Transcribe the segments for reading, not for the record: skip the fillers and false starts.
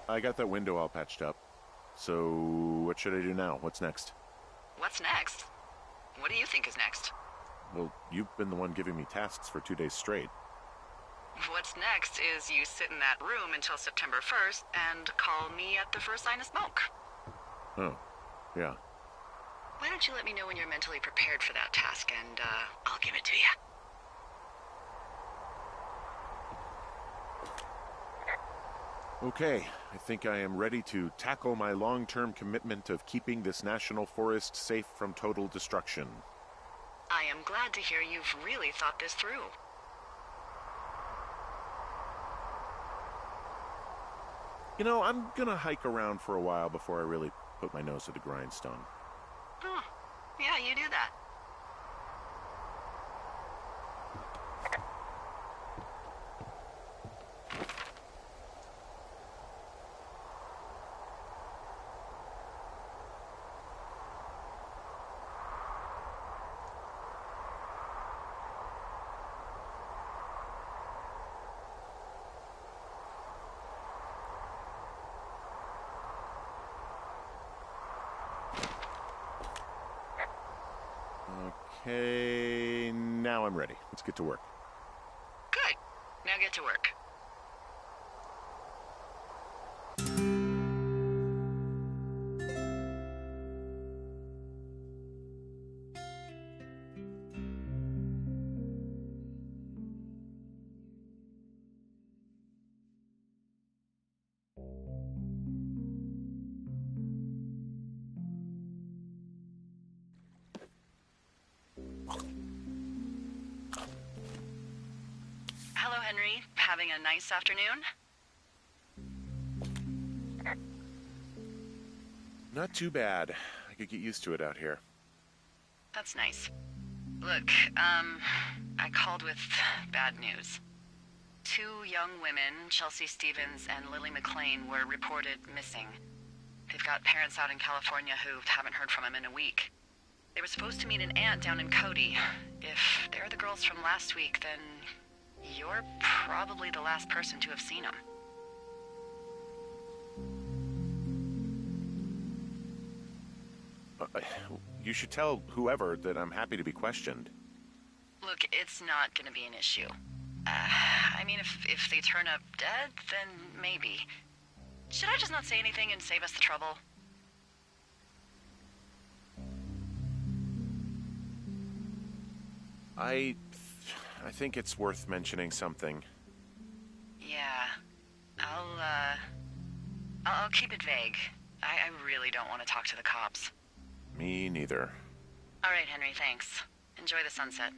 I got that window all patched up. So, what should I do now? What's next? What's next? What do you think is next? Well, you've been the one giving me tasks for 2 days straight. What's next is you sit in that room until September 1st and call me at the first sign of smoke. Oh, yeah. Why don't you let me know when you're mentally prepared for that task, and I'll give it to you. Okay, I think I am ready to tackle my long-term commitment of keeping this national forest safe from total destruction. I am glad to hear you've really thought this through. You know, I'm gonna hike around for a while before I really put my nose to the grindstone. Huh. Yeah, you do that. Okay, now I'm ready. Let's get to work. Good. Now get to work. Hello, Henry. Having a nice afternoon? Not too bad. I could get used to it out here. That's nice. Look, I called with bad news. Two young women, Chelsea Stevens and Lily McLean, were reported missing. They've got parents out in California who haven't heard from them in a week. They were supposed to meet an aunt down in Cody. If they're the girls from last week, then you're probably the last person to have seen them. You should tell whoever that I'm happy to be questioned. Look, it's not gonna be an issue. I mean, if they turn up dead, then maybe. Should I just not say anything and save us the trouble? I think it's worth mentioning something. Yeah. I'll keep it vague. I really don't want to talk to the cops. Me neither. All right, Henry, thanks. Enjoy the sunset.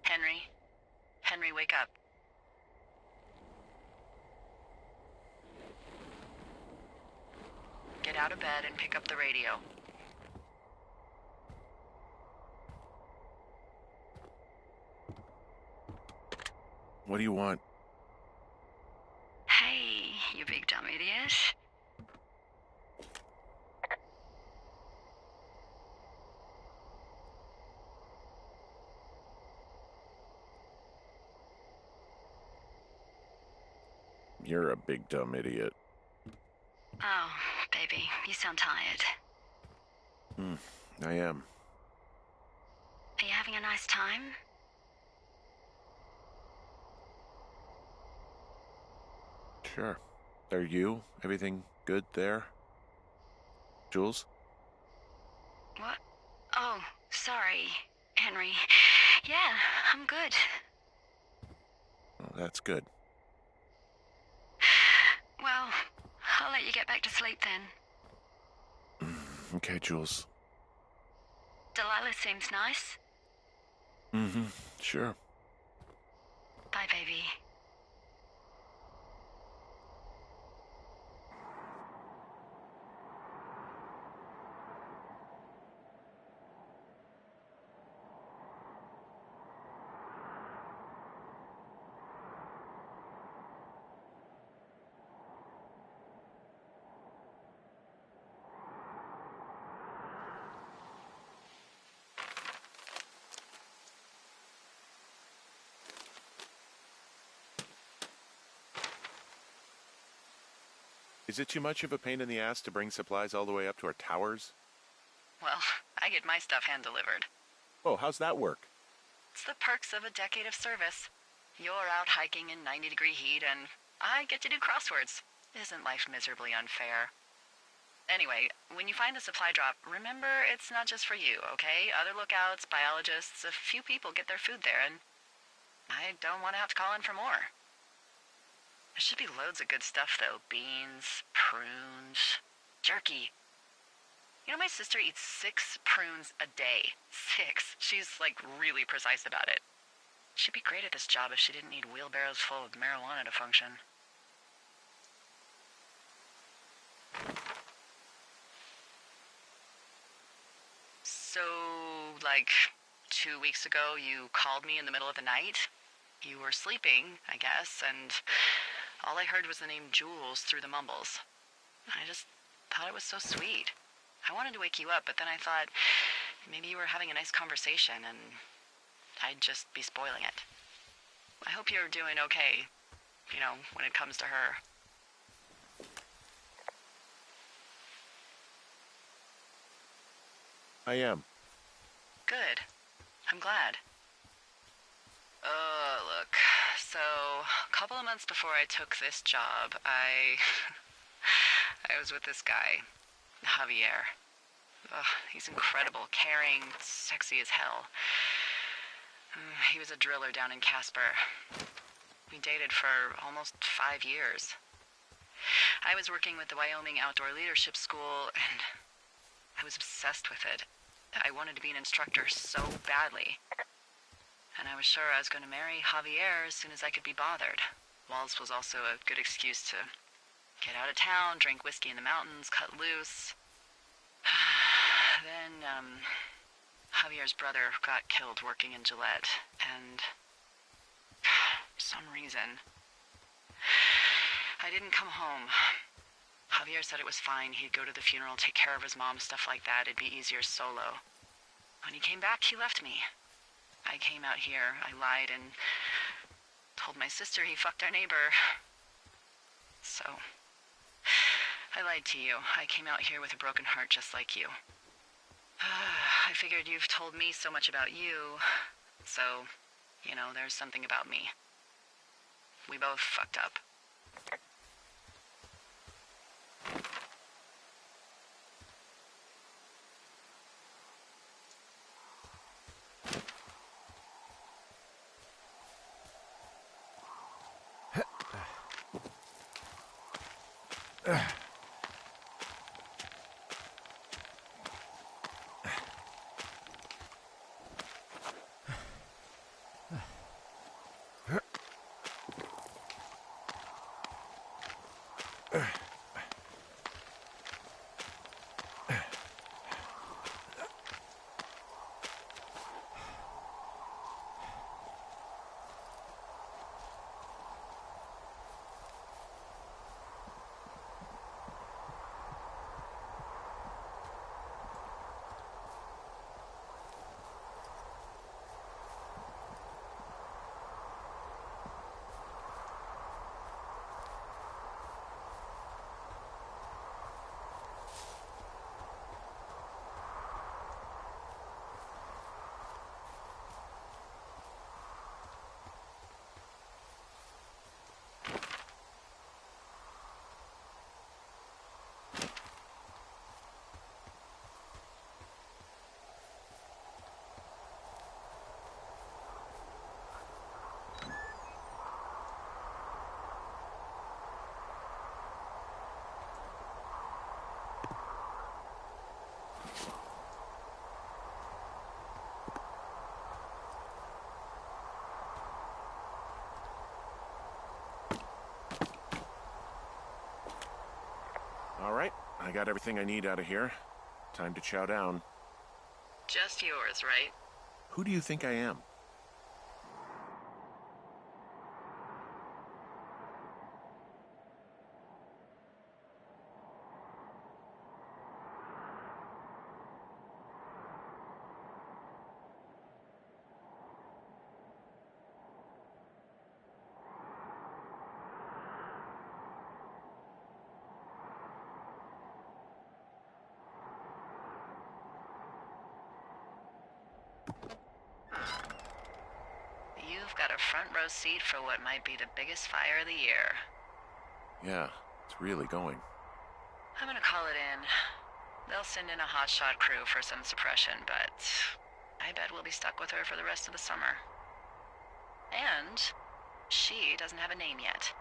Henry? Henry, wake up. Get out of bed and pick up the radio. What do you want? Hey, you big dumb idiot. You're a big dumb idiot. Oh, baby, you sound tired. I am. Are you having a nice time? Sure. Are you? Everything good there? Jules? What? Oh, sorry, Henry. Yeah, I'm good. Oh, that's good. Well, I'll let you get back to sleep then. Okay, Jules. Delilah seems nice. Sure. Bye, baby. Is it too much of a pain in the ass to bring supplies all the way up to our towers? Well, I get my stuff hand-delivered. Oh, how's that work? It's the perks of a decade of service. You're out hiking in 90-degree heat, and I get to do crosswords. Isn't life miserably unfair? Anyway, when you find the supply drop, remember it's not just for you, okay? Other lookouts, biologists, a few people get their food there, and I don't want to have to call in for more. There should be loads of good stuff, though. Beans, prunes, jerky. You know, my sister eats 6 prunes a day. 6. She's, like, really precise about it. She'd be great at this job if she didn't need wheelbarrows full of marijuana to function. So, like, 2 weeks ago, you called me in the middle of the night? You were sleeping, I guess, and all I heard was the name Jules through the mumbles. I just thought it was so sweet. I wanted to wake you up, but then I thought maybe you were having a nice conversation and I'd just be spoiling it. I hope you're doing okay, you know, when it comes to her. I am. Good. I'm glad. Look, so a couple of months before I took this job, I was with this guy, Javier. Ugh, he's incredible, caring, sexy as hell. He was a driller down in Casper. We dated for almost 5 years. I was working with the Wyoming Outdoor Leadership School, and I was obsessed with it. I wanted to be an instructor so badly. And I was sure I was going to marry Javier as soon as I could be bothered. Walls was also a good excuse to get out of town, drink whiskey in the mountains, cut loose. Then, Javier's brother got killed working in Gillette, and for some reason, I didn't come home. Javier said it was fine. He'd go to the funeral, take care of his mom, stuff like that. It'd be easier solo. When he came back, he left me. I came out here. I lied and told my sister he fucked our neighbor. So, I lied to you. I came out here with a broken heart just like you. I figured you've told me so much about you, so, there's something about me. We both fucked up. All right, I got everything I need out of here. Time to chow down. Just yours, right? Who do you think I am? You've got a front row seat for what might be the biggest fire of the year. Yeah, it's really going. I'm gonna call it in. They'll send in a hotshot crew for some suppression, but I bet we'll be stuck with her for the rest of the summer. And she doesn't have a name yet.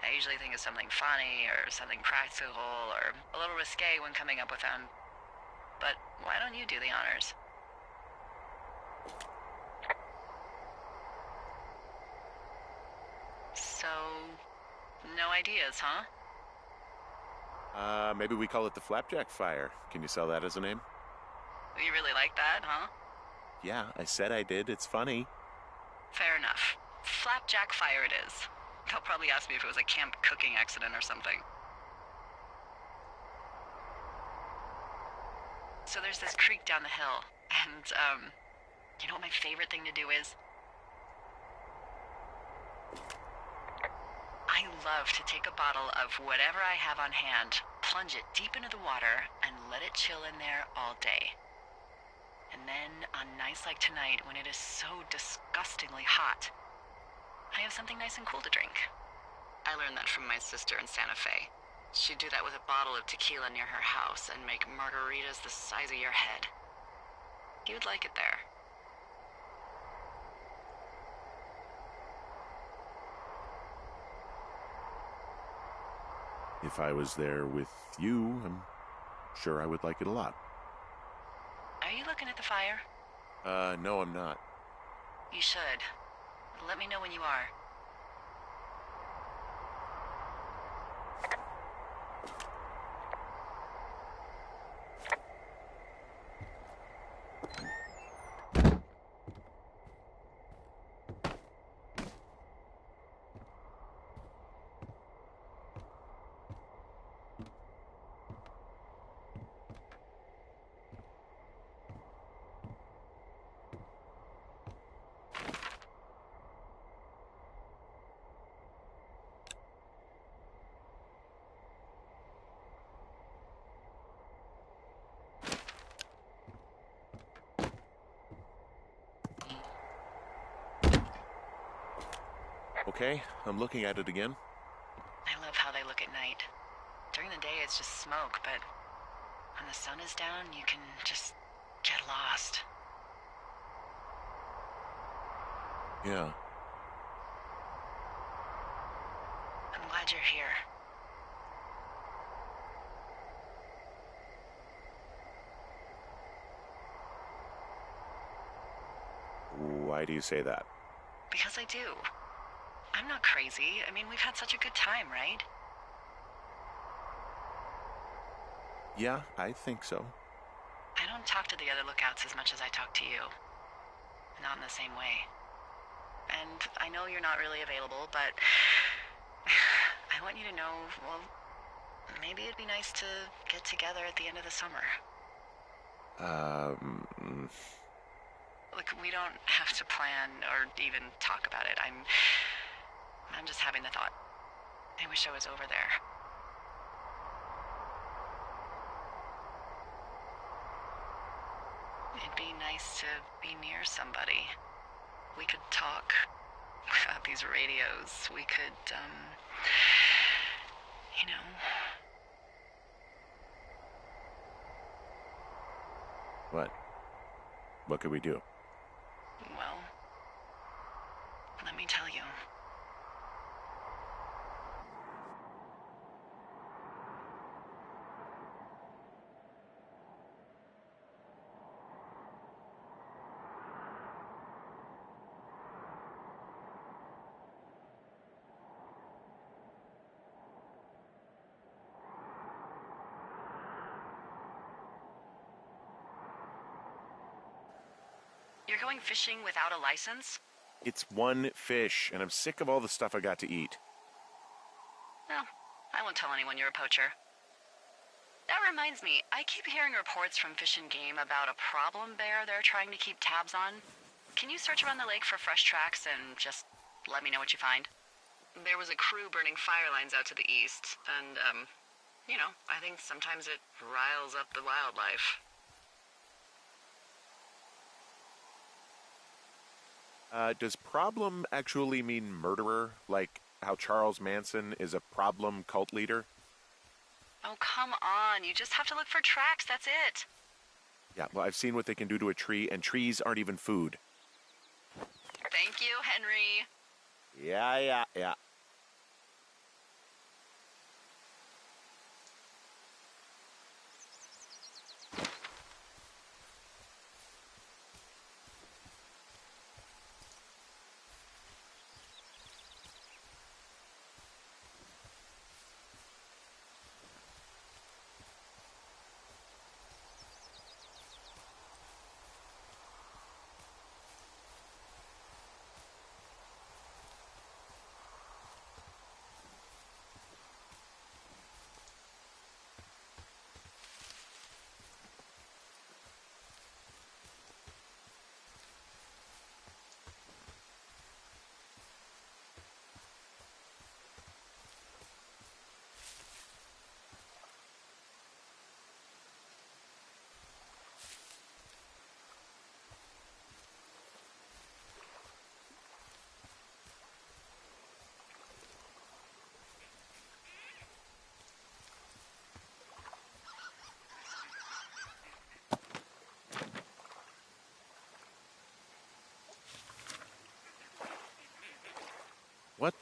I usually think of something funny or something practical or a little risque when coming up with them. But why don't you do the honors? So, no ideas, huh? Maybe we call it the Flapjack Fire. Can you sell that as a name? You really like that, huh? Yeah, I said I did. It's funny. Fair enough. Flapjack Fire it is. They'll probably ask me if it was a camp cooking accident or something. So there's this creek down the hill, and, you know what my favorite thing to do is? I love to take a bottle of whatever I have on hand, plunge it deep into the water, and let it chill in there all day. And then, on nights like tonight, when it is so disgustingly hot, I have something nice and cool to drink. I learned that from my sister in Santa Fe. She'd do that with a bottle of tequila near her house and make margaritas the size of your head. You'd like it there. If I was there with you, I'm sure I would like it a lot. Are you looking at the fire? No, I'm not. You should. Let me know when you are. Okay, I'm looking at it again. I love how they look at night. During the day, it's just smoke, but when the sun is down, you can just get lost. Yeah. I'm glad you're here. Why do you say that? Because I do. I'm not crazy. I mean, we've had such a good time, right? Yeah, I think so. I don't talk to the other lookouts as much as I talk to you. Not in the same way. And I know you're not really available, but I want you to know, well, maybe it'd be nice to get together at the end of the summer. Look, we don't have to plan or even talk about it. I'm just having the thought. I wish I was over there. It'd be nice to be near somebody. We could talk without these radios. We could, you know. What? What could we do? Well, let me tell you. You're going fishing without a license? It's one fish, and I'm sick of all the stuff I got to eat. Well, I won't tell anyone you're a poacher. That reminds me, I keep hearing reports from Fish and Game about a problem bear they're trying to keep tabs on. Can you search around the lake for fresh tracks and just let me know what you find? There was a crew burning fire lines out to the east, and, you know, I think sometimes it riles up the wildlife. Does problem actually mean murderer? Like how Charles Manson is a problem cult leader? Oh, come on. You just have to look for tracks, that's it. Yeah, well, I've seen what they can do to a tree, and trees aren't even food. Thank you, Henry. Yeah. What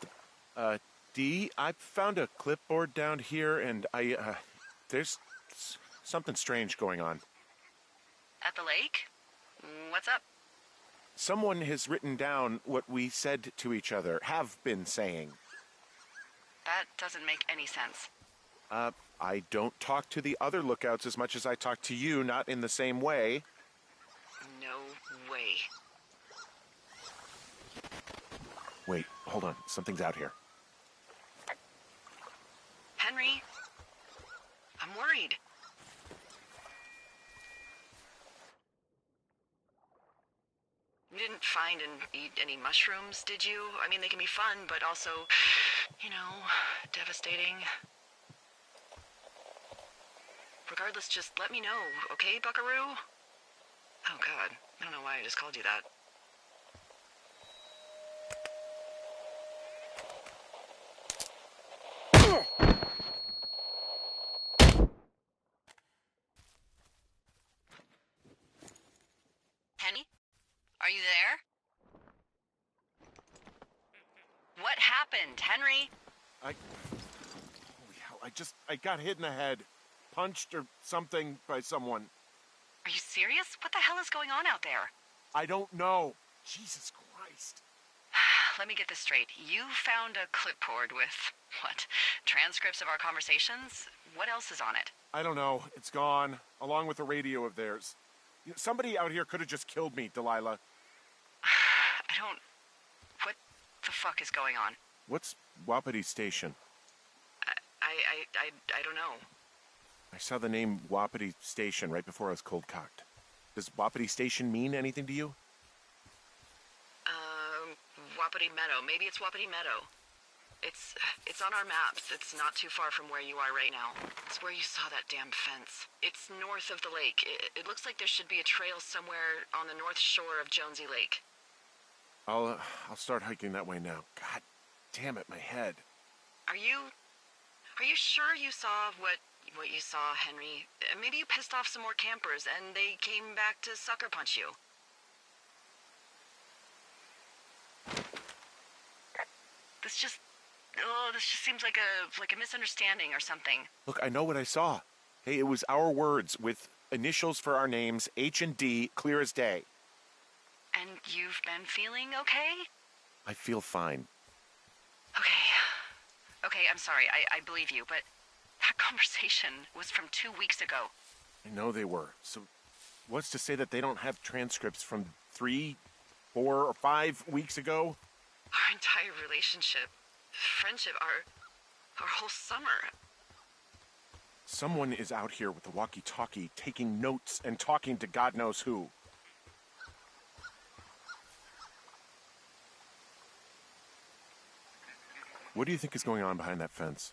the? Dee, I found a clipboard down here and there's something strange going on. At the lake? What's up? Someone has written down what we said to each other, have been saying. That doesn't make any sense. I don't talk to the other lookouts as much as I talk to you, not in the same way. No way. Wait, hold on. Something's out here. Henry? I'm worried. You didn't find and eat any mushrooms, did you? I mean, they can be fun, but also, devastating. Regardless, just let me know, okay, buckaroo? Oh, God. I don't know why I just called you that. Henny? Are you there? What happened, Henry? Holy hell, I got hit in the head. Punched or something by someone. Are you serious? What the hell is going on out there? I don't know. Jesus Christ. Let me get this straight. You found a clipboard with, what, transcripts of our conversations? What else is on it? I don't know. It's gone, along with the radio of theirs. Somebody out here could have just killed me, Delilah. What the fuck is going on? What's Wapiti Station? I don't know. I saw the name Wapiti Station right before I was cold-cocked. Does Wapiti Station mean anything to you? Wapiti Meadow. Maybe it's Wapiti Meadow. It's on our maps. It's not too far from where you are right now. It's where you saw that damn fence. It's north of the lake. It looks like there should be a trail somewhere on the north shore of Jonesy Lake. I'll start hiking that way now. God damn it, my head. Are you sure you saw what you saw, Henry? Maybe you pissed off some more campers and they came back to sucker punch you. This just seems like a misunderstanding or something. Look, I know what I saw. Hey, it was our words with initials for our names, H and D, clear as day. And you've been feeling okay? I feel fine. Okay, I'm sorry, I believe you, but that conversation was from 2 weeks ago. I know they were. So what's to say that they don't have transcripts from 3, 4, or 5 weeks ago? Our entire relationship, friendship, our whole summer. Someone is out here with the walkie-talkie taking notes and talking to God knows who. What do you think is going on behind that fence?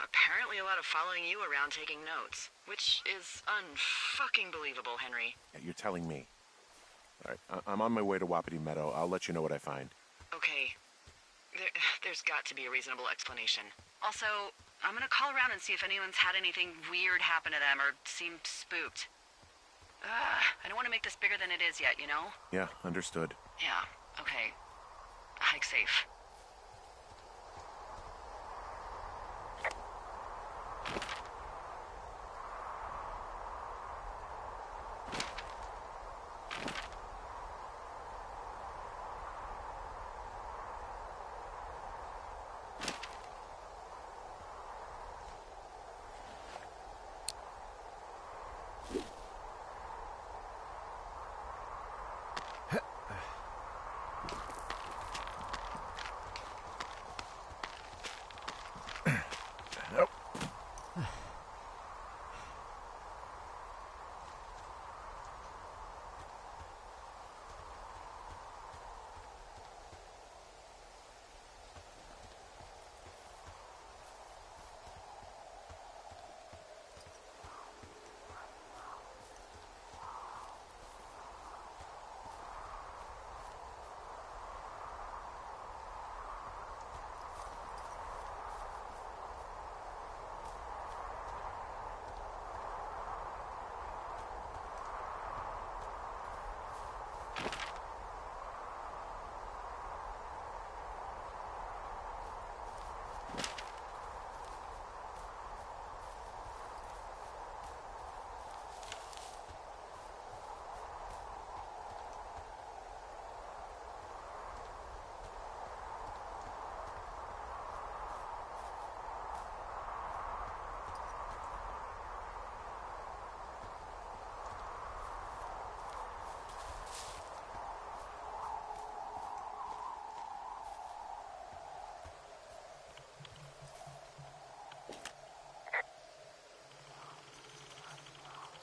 Apparently a lot of following you around taking notes, which is unfucking believable, Henry. Yeah, you're telling me. All right, I'm on my way to Wapiti Meadow. I'll let you know what I find. Okay. There's got to be a reasonable explanation. Also, I'm gonna call around and see if anyone's had anything weird happen to them or seemed spooked. I don't want to make this bigger than it is yet, you know? Yeah, understood. Yeah, okay. Hike safe.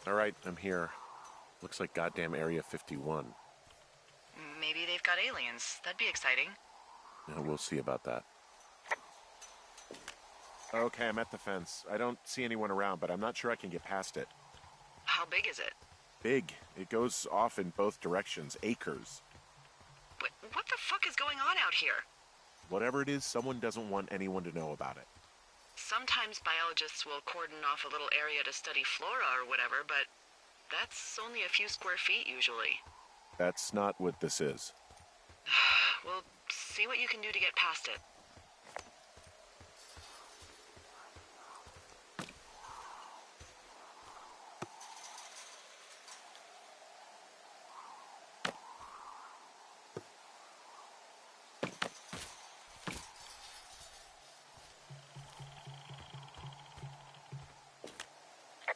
All right, I'm here. Looks like goddamn Area 51. Maybe they've got aliens. That'd be exciting. Yeah, we'll see about that. Okay, I'm at the fence. I don't see anyone around, but I'm not sure I can get past it. How big is it? Big. It goes off in both directions. Acres. What the fuck is going on out here? Whatever it is, someone doesn't want anyone to know about it. Sometimes biologists will cordon off a little area to study flora or whatever, but that's only a few square feet usually. That's not what this is. Well, see what you can do to get past it.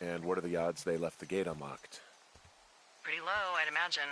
And what are the odds they left the gate unlocked? Pretty low, I'd imagine.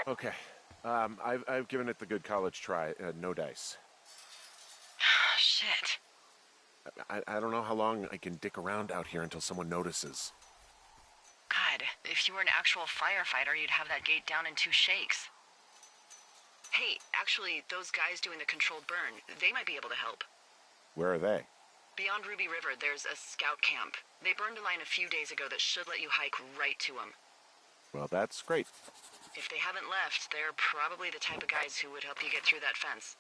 Okay. I've given it the good college try. No dice. Shit. I don't know how long I can dick around out here until someone notices. God, if you were an actual firefighter, you'd have that gate down in 2 shakes. Hey, actually, those guys doing the controlled burn, they might be able to help. Where are they? Beyond Ruby River, there's a scout camp. They burned a line a few days ago that should let you hike right to them. Well, that's great. If they haven't left, they're probably the type of guys who would help you get through that fence.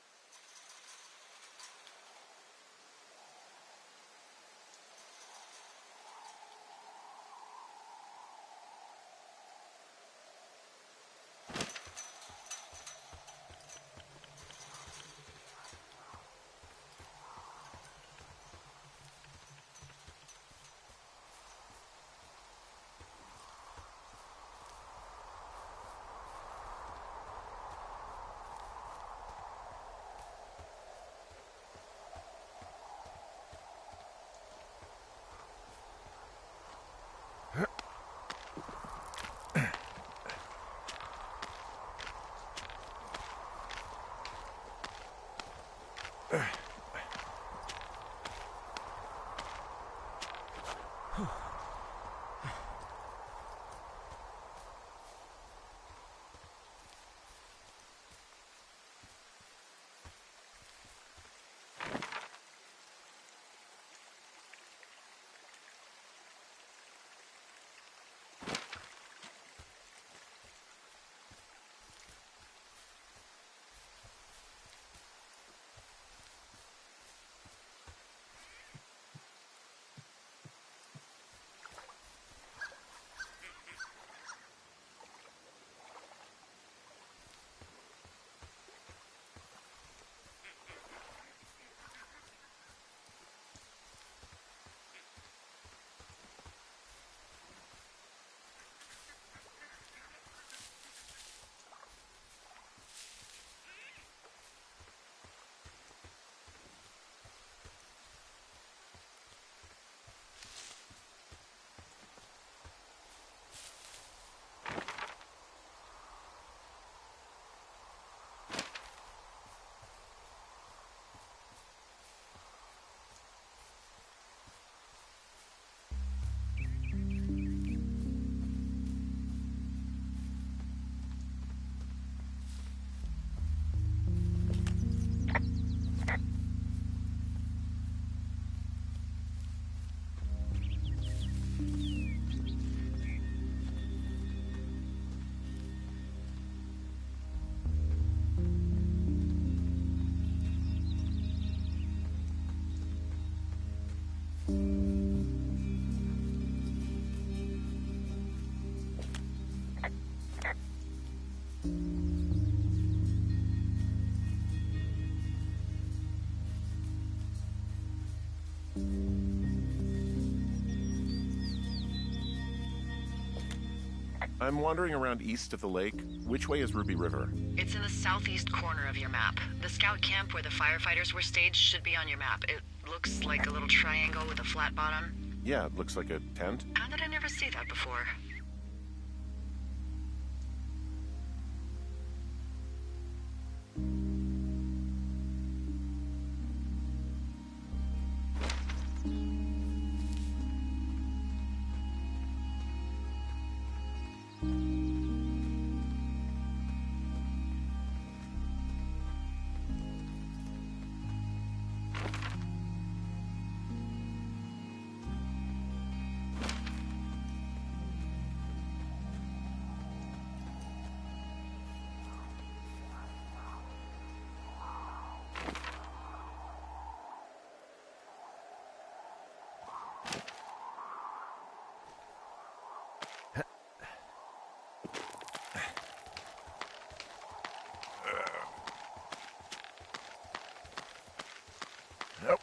I'm wandering around east of the lake. Which way is Ruby River? It's in the southeast corner of your map. The scout camp where the firefighters were staged should be on your map. It looks like a little triangle with a flat bottom. Yeah, it looks like a tent. How did I never see that before? Nope.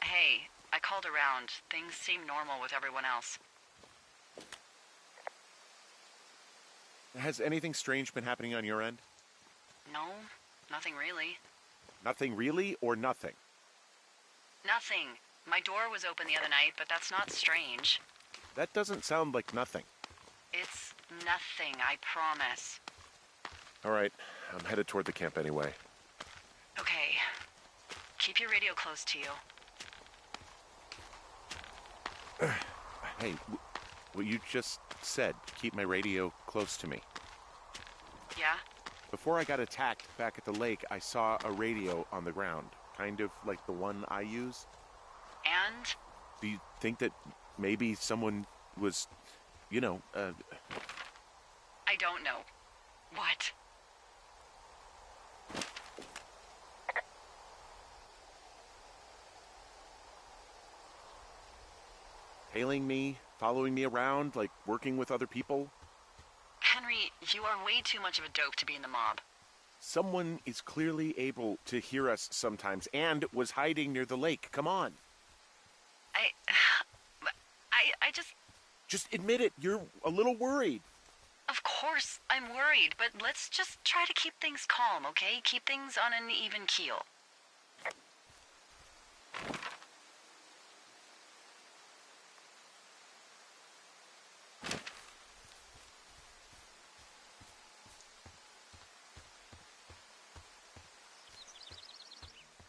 Hey, I called around. Things seem normal with everyone else. Has anything strange been happening on your end? No, nothing really. Nothing really, or nothing? Nothing. My door was open the other night, but that's not strange. That doesn't sound like nothing. It's nothing, I promise. All right, I'm headed toward the camp anyway. Okay. Keep your radio close to you. Hey, what you just said, keep my radio close to me. Yeah? Before I got attacked back at the lake, I saw a radio on the ground, kind of like the one I use. And? Do you think that maybe someone was, I don't know. What? tailing me, following me around, like working with other people? Henry, you are way too much of a dope to be in the mob. Someone is clearly able to hear us sometimes and was hiding near the lake. Come on. I just... Just admit it. You're a little worried. Of course, I'm worried, but let's just try to keep things calm, okay? Keep things on an even keel.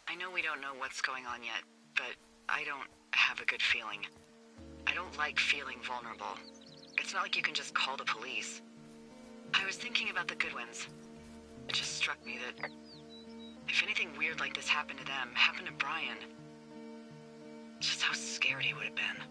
I know we don't know what's going on yet, but I don't have a good feeling. I don't like feeling vulnerable. It's not like you can just call the police. I was thinking about the Goodwins. It just struck me that if anything weird like this happened to them, happened to Brian, just how scared he would have been.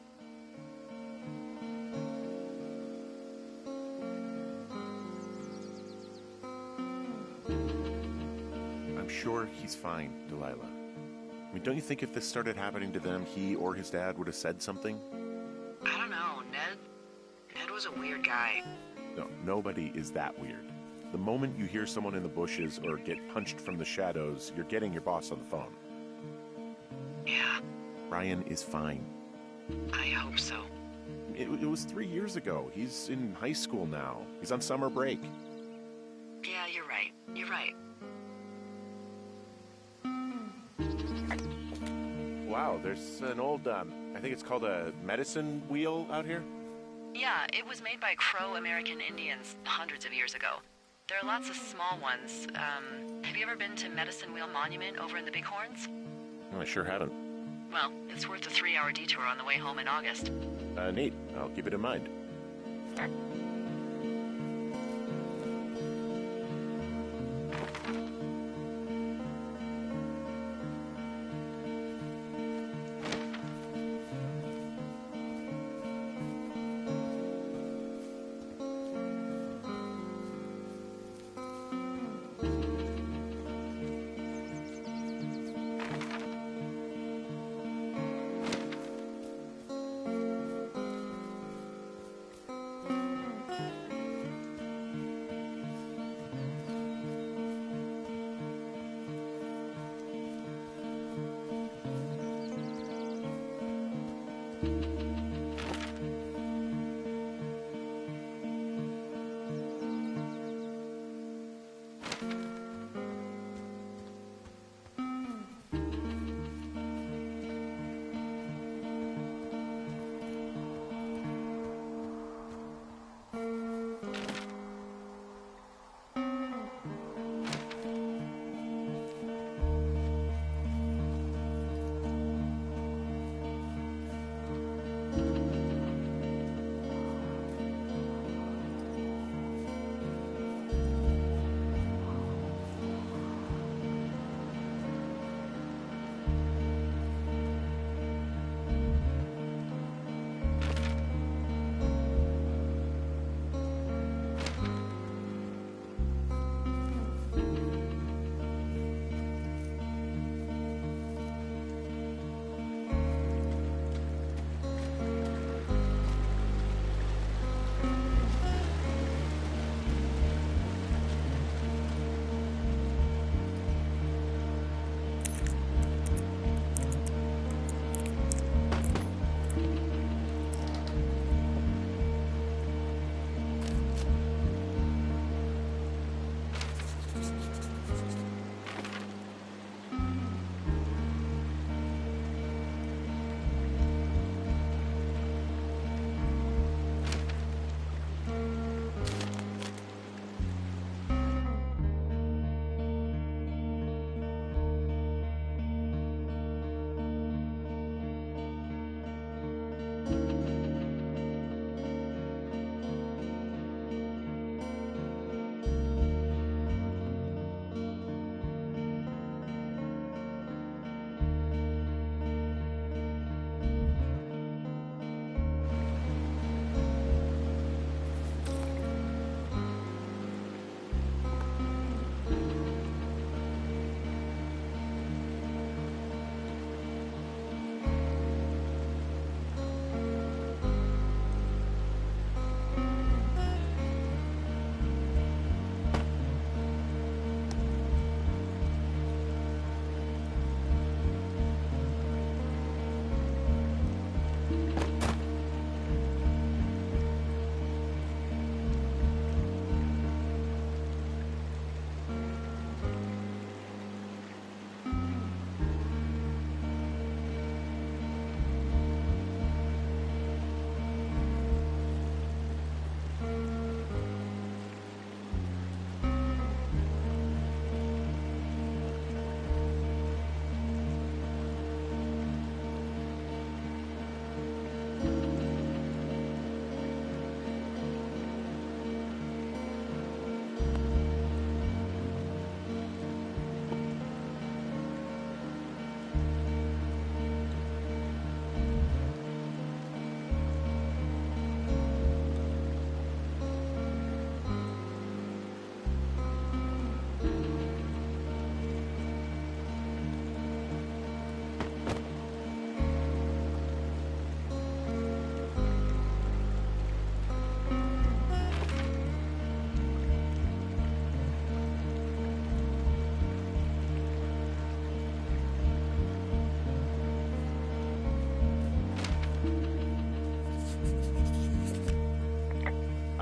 I'm sure he's fine, Delilah. I mean, don't you think if this started happening to them, he or his dad would have said something? I don't know, Ned was a weird guy. No, nobody is that weird. The moment you hear someone in the bushes or get punched from the shadows, you're getting your boss on the phone. Yeah. Brian is fine. I hope so. It was 3 years ago. He's in high school now. He's on summer break. Yeah, you're right. You're right. Wow, there's an old, I think it's called a medicine wheel out here. Yeah, it was made by Crow American Indians hundreds of years ago. There are lots of small ones. Have you ever been to Medicine Wheel Monument over in the Bighorns? Oh, I sure haven't. Well, it's worth a 3-hour detour on the way home in August. Neat. I'll keep it in mind.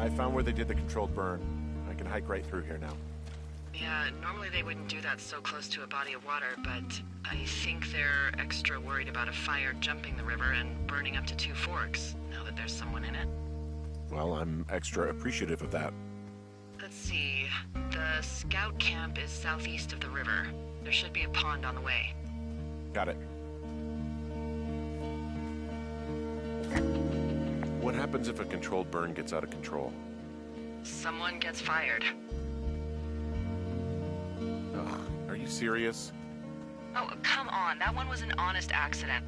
I found where they did the controlled burn. I can hike right through here now. Yeah, normally they wouldn't do that so close to a body of water, but I think they're extra worried about a fire jumping the river and burning up to 2 forks, now that there's someone in it. Well, I'm extra appreciative of that. Let's see. The scout camp is southeast of the river. There should be a pond on the way. Got it. What happens if a controlled burn gets out of control? Someone gets fired. Ugh, are you serious? Oh, come on. That one was an honest accident.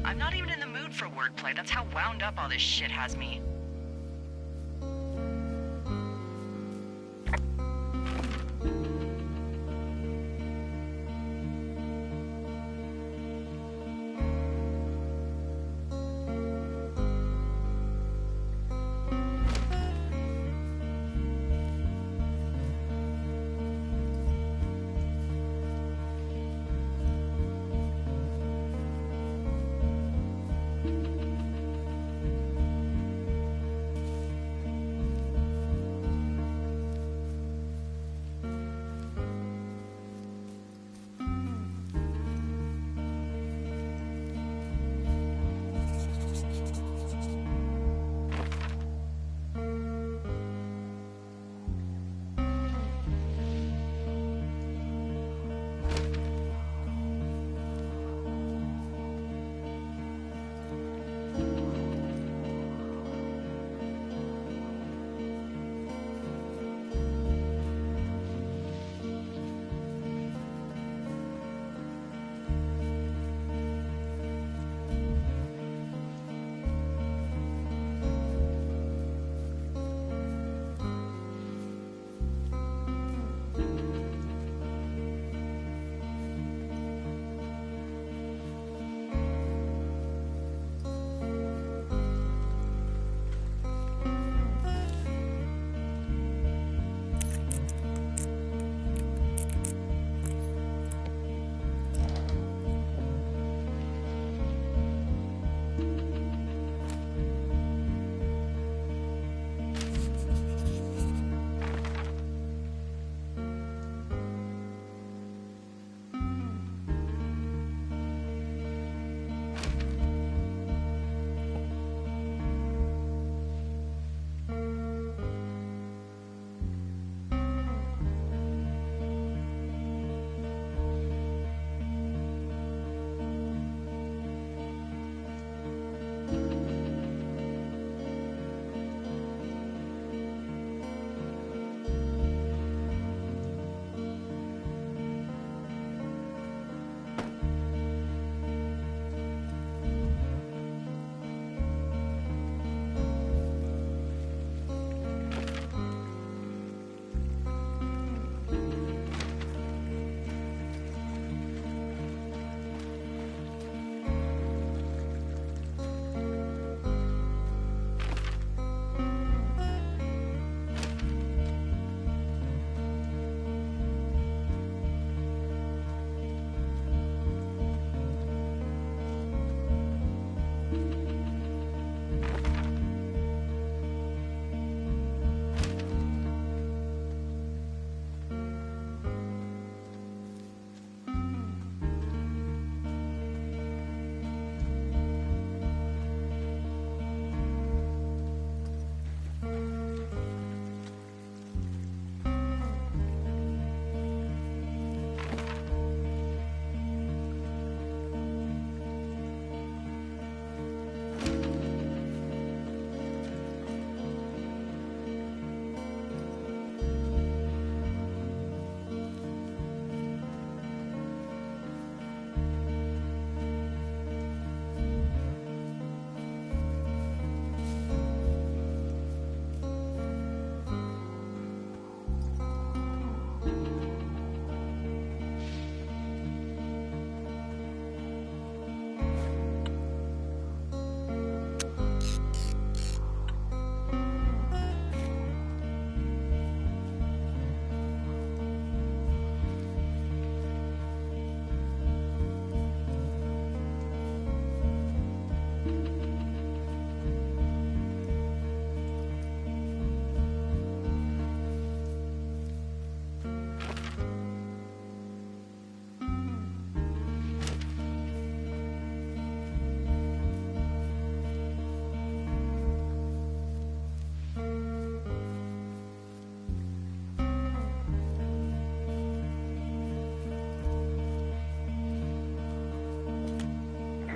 I'm not even in the mood for wordplay. That's how wound up all this shit has me.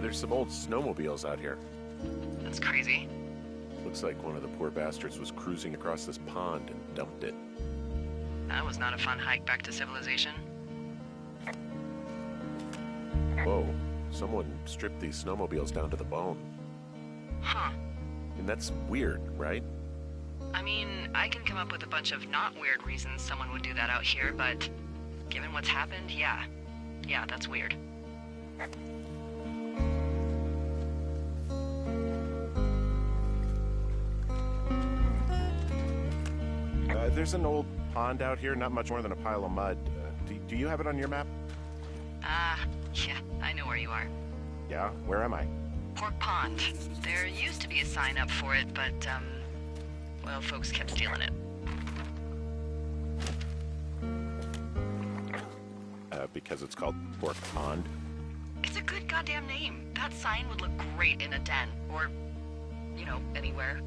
there's some old snowmobiles out here. That's crazy. Looks like one of the poor bastards was cruising across this pond and dumped it. That was not a fun hike back to civilization. Whoa, someone stripped these snowmobiles down to the bone. Huh. And that's weird, right? I mean, I can come up with a bunch of not weird reasons someone would do that out here, but given what's happened, yeah. Yeah, that's weird. There's an old pond out here, not much more than a pile of mud. Do you have it on your map? Yeah, I know where you are. Yeah? Where am I? Pork Pond. There used to be a sign up for it, but, well, folks kept stealing it. Because it's called Pork Pond? It's a good goddamn name. That sign would look great in a den, or, you know, anywhere.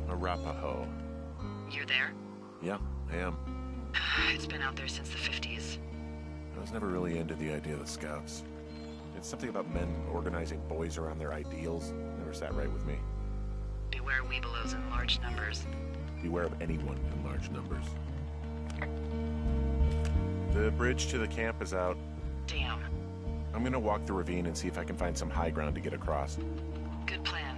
Arapaho. You're there? Yeah, I am. It's been out there since the 50s. I was never really into the idea of the Scouts. It's something about men organizing boys around their ideals. Never sat right with me. Beware weebelows in large numbers. Beware of anyone in large numbers. The bridge to the camp is out. Damn. I'm gonna walk the ravine and see if I can find some high ground to get across. Good plan.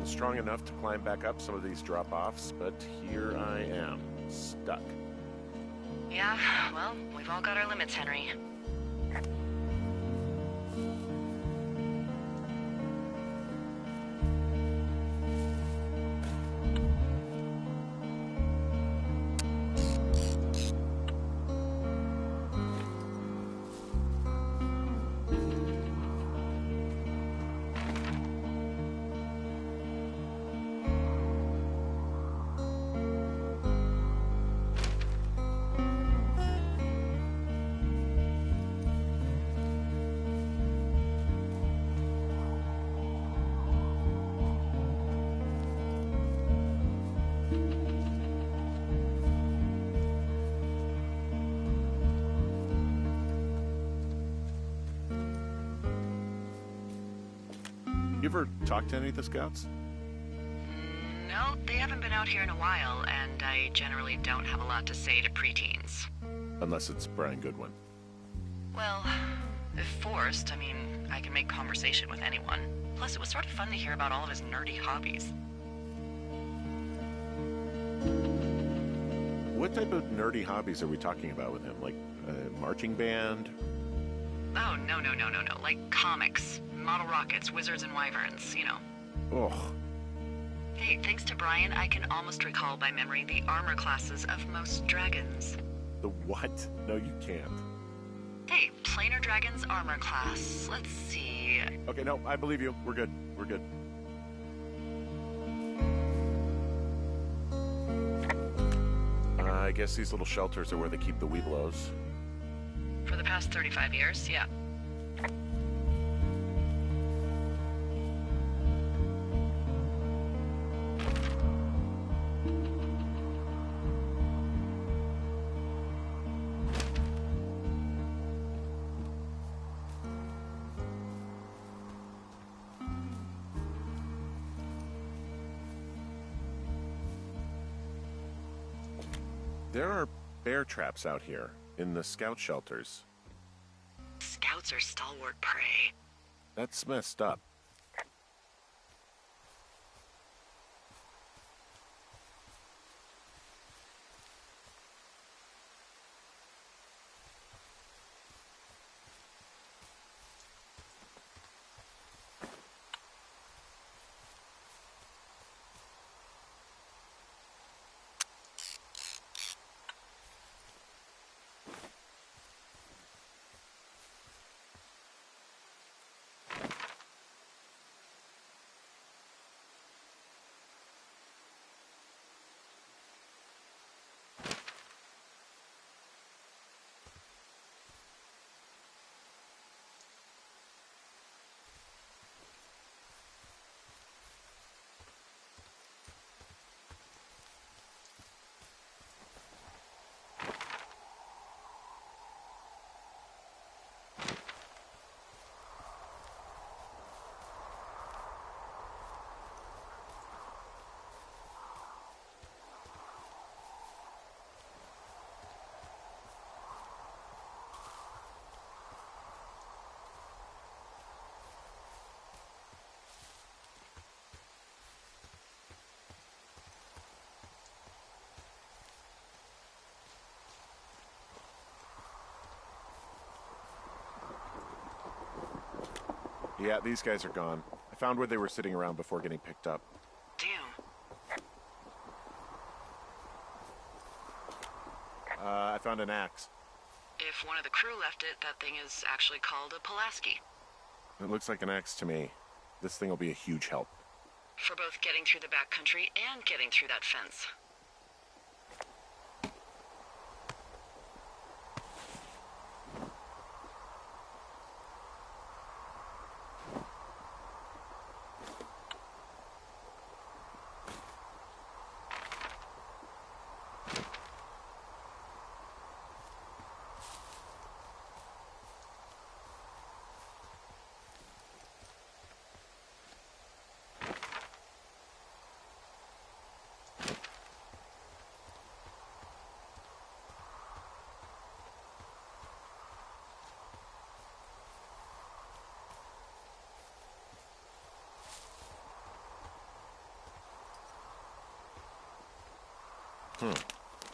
Strong enough to climb back up some of these drop-offs, but here I am, stuck. Yeah, well, we've all got our limits, Henry. You ever talked to any of the Scouts? No, they haven't been out here in a while, and I generally don't have a lot to say to preteens. Unless it's Brian Goodwin. Well, if forced, I mean, I can make conversation with anyone. Plus, it was sort of fun to hear about all of his nerdy hobbies. What type of nerdy hobbies are we talking about with him? Like a marching band? Oh, no. Like comics, model rockets, wizards and wyverns, you know. Ugh. Hey, thanks to Brian, I can almost recall by memory the armor classes of most dragons. The what? No, you can't. Hey, planar dragon's armor class. Let's see. Okay, no, I believe you. We're good. We're good. I guess these little shelters are where they keep the Weeblos. For the past 35 years, yeah. There are bear traps out here in the scout shelters. Scouts are stalwart prey. That's messed up. Yeah, these guys are gone. I found where they were sitting around before getting picked up. Damn. I found an axe. If one of the crew left it, that thing is actually called a Pulaski. It looks like an axe to me. This thing will be a huge help. For both getting through the backcountry and getting through that fence.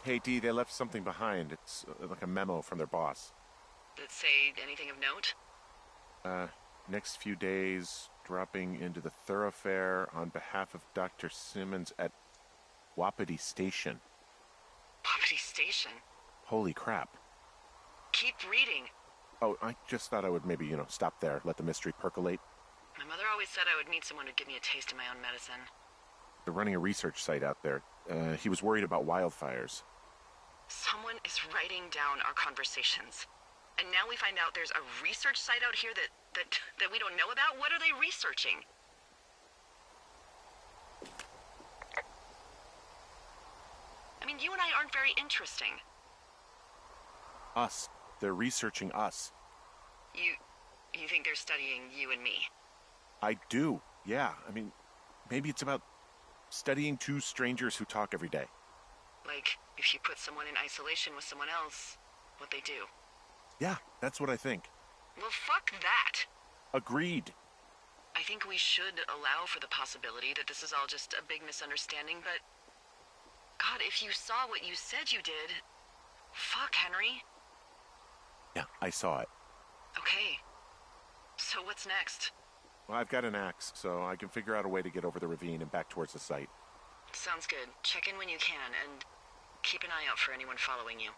Hey, Dee, they left something behind. It's like a memo from their boss. Did it say anything of note? Next few days, dropping into the thoroughfare on behalf of Dr. Simmons at Wapiti Station. Wapiti Station? Holy crap. Keep reading. Oh, I just thought I would maybe, stop there, let the mystery percolate. My mother always said I would meet someone who'd give me a taste of my own medicine. They're running a research site out there. He was worried about wildfires. Someone is writing down our conversations. And now we find out there's a research site out here that we don't know about? What are they researching? I mean, you and I aren't very interesting. Us. They're researching us. You think they're studying you and me? I do, yeah. I mean, maybe it's about studying two strangers who talk every day. Like, if you put someone in isolation with someone else, what they do. Yeah, that's what I think. Well, fuck that. Agreed. I think we should allow for the possibility that this is all just a big misunderstanding, but God, if you saw what you said you did... Fuck, Henry. Yeah, I saw it. Okay. So what's next? Well, I've got an axe, so I can figure out a way to get over the ravine and back towards the site. Sounds good. Check in when you can, and keep an eye out for anyone following you.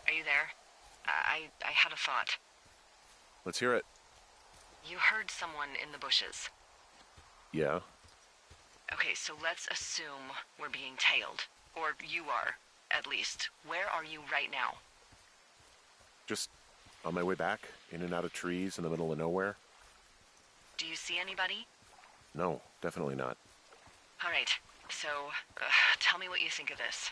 Are you there? I had a thought. Let's hear it. You heard someone in the bushes. Yeah? Okay, so let's assume we're being tailed. Or you are, at least. Where are you right now? Just on my way back, in and out of trees in the middle of nowhere. Do you see anybody? No, definitely not. All right, so tell me what you think of this.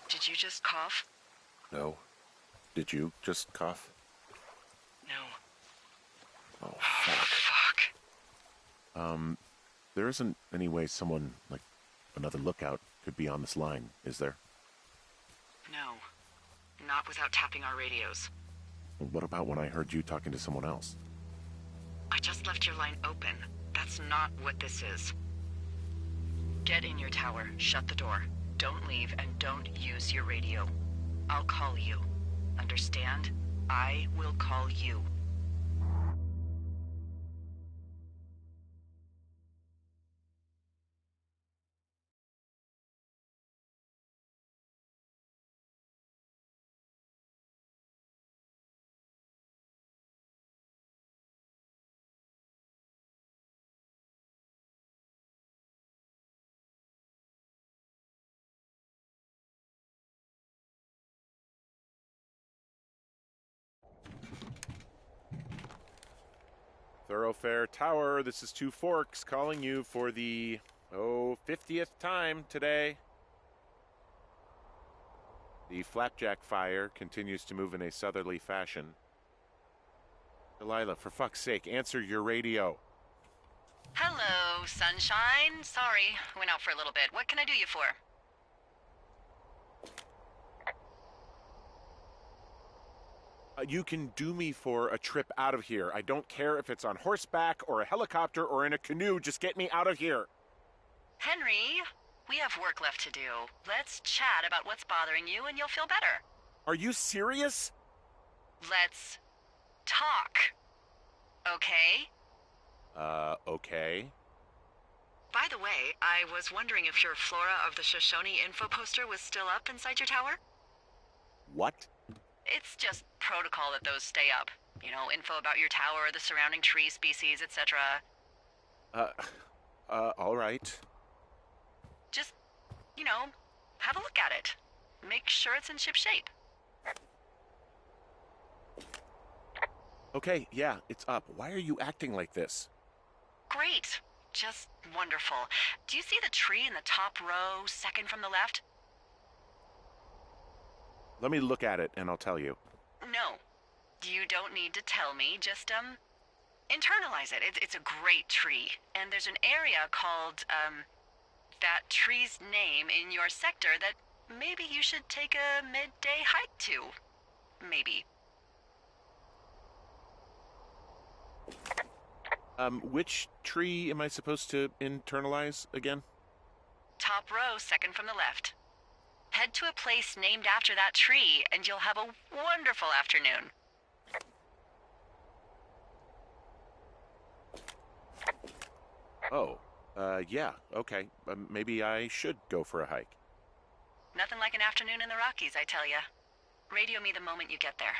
Did you just cough? No. Did you just cough? No. Oh, fuck. Fuck. There isn't any way someone, like another lookout, could be on this line, is there? No. Not without tapping our radios. What about when I heard you talking to someone else? I just left your line open. That's not what this is. Get in your tower, shut the door. Don't leave and don't use your radio. I'll call you. Understand? I will call you. Thoroughfare Tower, this is Two Forks calling you for the, 50th time today. The flapjack fire continues to move in a southerly fashion. Delilah, for fuck's sake, answer your radio. Hello, sunshine. Sorry, went out for a little bit. What can I do you for? You can do me for a trip out of here. I don't care if it's on horseback or a helicopter or in a canoe. Just get me out of here. Henry, We have work left to do. Let's chat about what's bothering you and you'll feel better. Are you serious? Let's talk. Okay? Okay. By the way, I was wondering if your Flora of the Shoshone info poster was still up inside your tower? What? It's just protocol that those stay up. You know, info about your tower, the surrounding tree species, etc. All right. Just, you know, have a look at it. Make sure it's in ship shape. Okay, yeah, it's up. Why are you acting like this? Great. Just wonderful. Do you see the tree in the top row, second from the left? Let me look at it and I'll tell you. No. You don't need to tell me. Just, internalize it. It's a great tree. And there's an area called, that tree's name in your sector that maybe you should take a midday hike to. Maybe. Which tree am I supposed to internalize again? Top row, second from the left. Head to a place named after that tree, and you'll have a wonderful afternoon. Oh, yeah, okay. Maybe I should go for a hike. Nothing like an afternoon in the Rockies, I tell ya. Radio me the moment you get there.